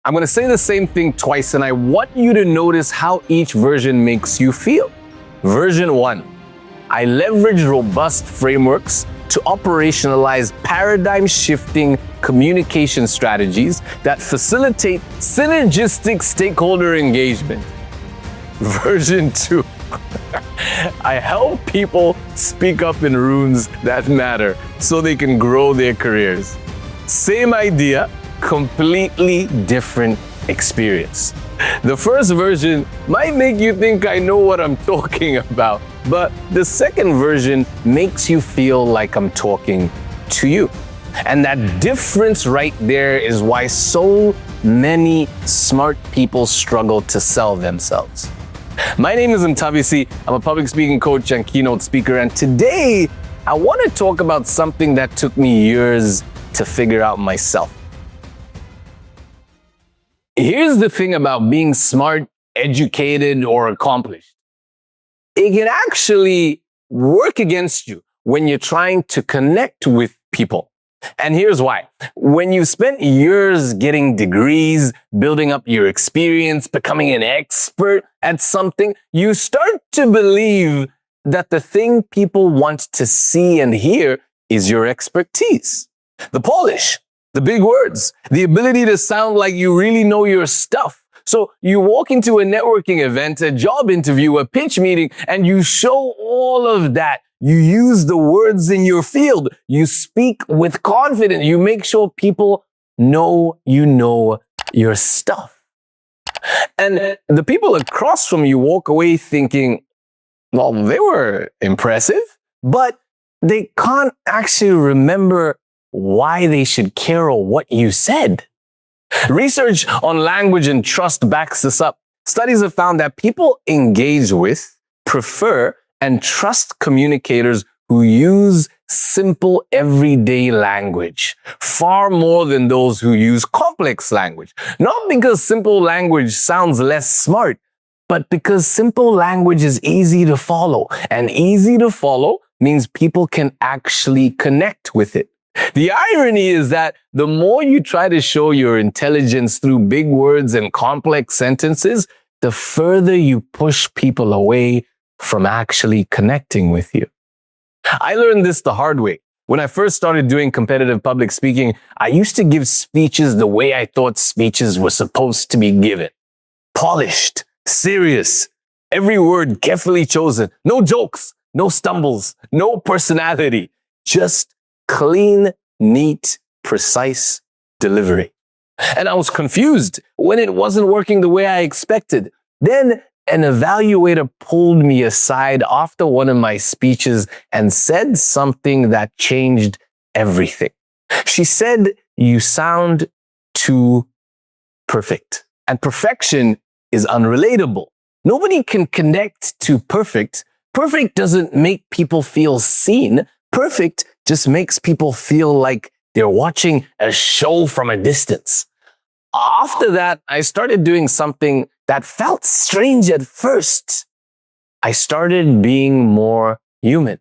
I'm going to say the same thing twice, and I want you to notice how each version makes you feel. Version 1. I leverage robust frameworks to operationalize paradigm-shifting communication strategies that facilitate synergistic stakeholder engagement. Version 2. I help people speak up in rooms that matter so they can grow their careers. Same idea, completely different experience. The first version might make you think I know what I'm talking about, but the second version makes you feel like I'm talking to you. And that difference right there is why so many smart people struggle to sell themselves. My name is Mtavisi. I'm a public speaking coach and keynote speaker, and today I want to talk about something that took me years to figure out myself. Here's the thing about being smart, educated, or accomplished. It can actually work against you when you're trying to connect with people. And here's why. When you've spent years getting degrees, building up your experience, becoming an expert at something, you start to believe that the thing people want to see and hear is your expertise. The polish, the big words, the ability to sound like you really know your stuff. So you walk into a networking event, a job interview, a pitch meeting, and you show all of that. You use the words in your field. You speak with confidence. You make sure people know you know your stuff. And the people across from you walk away thinking, well, they were impressive, but they can't actually remember why they should care or what you said. Research on language and trust backs this up. Studies have found that people engage with, prefer, and trust communicators who use simple everyday language far more than those who use complex language. Not because simple language sounds less smart, but because simple language is easy to follow. And easy to follow means people can actually connect with it. The irony is that the more you try to show your intelligence through big words and complex sentences, the further you push people away from actually connecting with you. I learned this the hard way. When I first started doing competitive public speaking, I used to give speeches the way I thought speeches were supposed to be given. Polished, serious, every word carefully chosen, no jokes, no stumbles, no personality, just clean, neat, precise delivery. And I was confused when it wasn't working the way I expected. Then an evaluator pulled me aside after one of my speeches and said something that changed everything. She said, "You sound too perfect." And perfection is unrelatable. Nobody can connect to perfect. Perfect doesn't make people feel seen. Perfect just makes people feel like they're watching a show from a distance. After that, I started doing something that felt strange at first. I started being more human.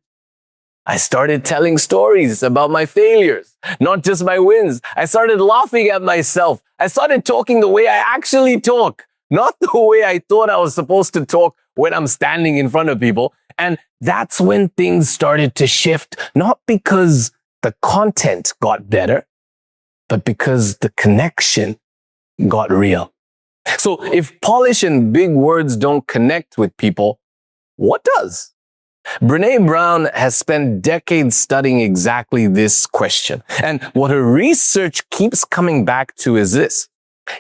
I started telling stories about my failures, not just my wins. I started laughing at myself. I started talking the way I actually talk, not the way I thought I was supposed to talk when I'm standing in front of people. And that's when things started to shift, not because the content got better, but because the connection got real. So if polish and big words don't connect with people, what does? Brené Brown has spent decades studying exactly this question. And what her research keeps coming back to is this.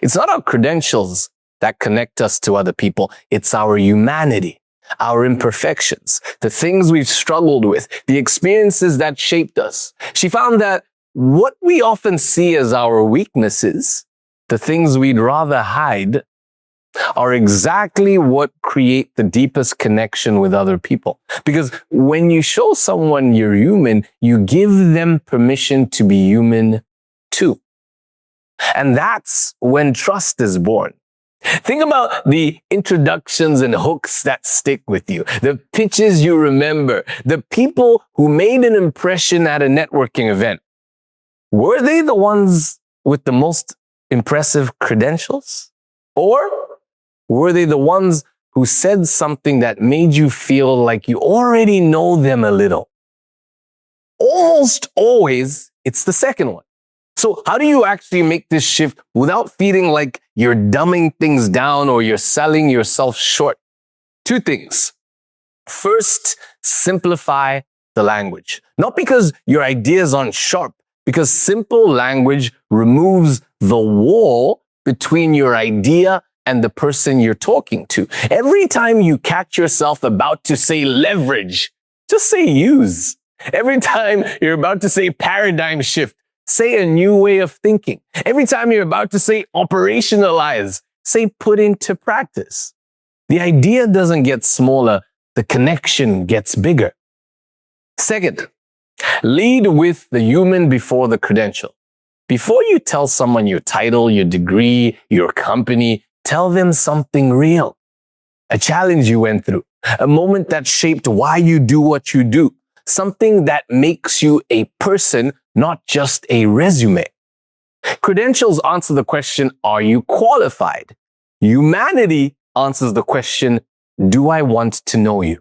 It's not our credentials that connect us to other people. It's our humanity, our imperfections, the things we've struggled with, the experiences that shaped us. She found that what we often see as our weaknesses, the things we'd rather hide, are exactly what create the deepest connection with other people. Because when you show someone you're human, you give them permission to be human too. And that's when trust is born. Think about the introductions and hooks that stick with you, the pitches you remember, the people who made an impression at a networking event. Were they the ones with the most impressive credentials? Or were they the ones who said something that made you feel like you already know them a little? Almost always, it's the second one. So how do you actually make this shift without feeling like you're dumbing things down or you're selling yourself short? Two things. First, simplify the language. Not because your ideas aren't sharp, because simple language removes the wall between your idea and the person you're talking to. Every time you catch yourself about to say leverage, just say use. Every time you're about to say paradigm shift, say a new way of thinking. Every time you're about to say operationalize, say put into practice. The idea doesn't get smaller, the connection gets bigger. Second, lead with the human before the credential. Before you tell someone your title, your degree, your company, tell them something real. A challenge you went through, a moment that shaped why you do what you do, something that makes you a person, not just a resume. Credentials answer the question, are you qualified? Humanity answers the question, do I want to know you?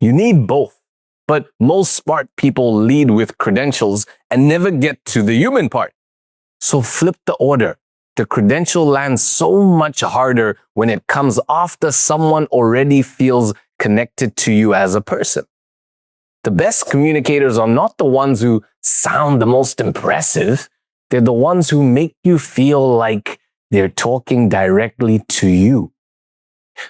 You need both, but most smart people lead with credentials and never get to the human part. So flip the order. The credential lands so much harder when it comes after someone already feels connected to you as a person. The best communicators are not the ones who sound the most impressive. They're the ones who make you feel like they're talking directly to you.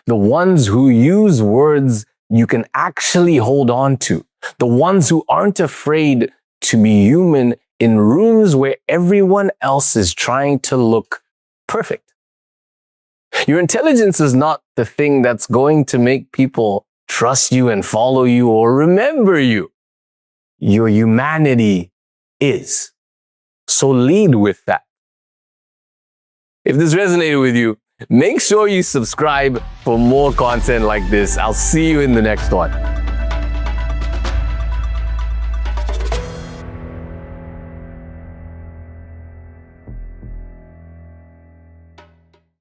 The ones who use words you can actually hold on to. The ones who aren't afraid to be human in rooms where everyone else is trying to look perfect. Your intelligence is not the thing that's going to make people trust you and follow you or remember you. Your humanity is. So lead with that. If this resonated with you, make sure you subscribe for more content like this. I'll see you in the next one.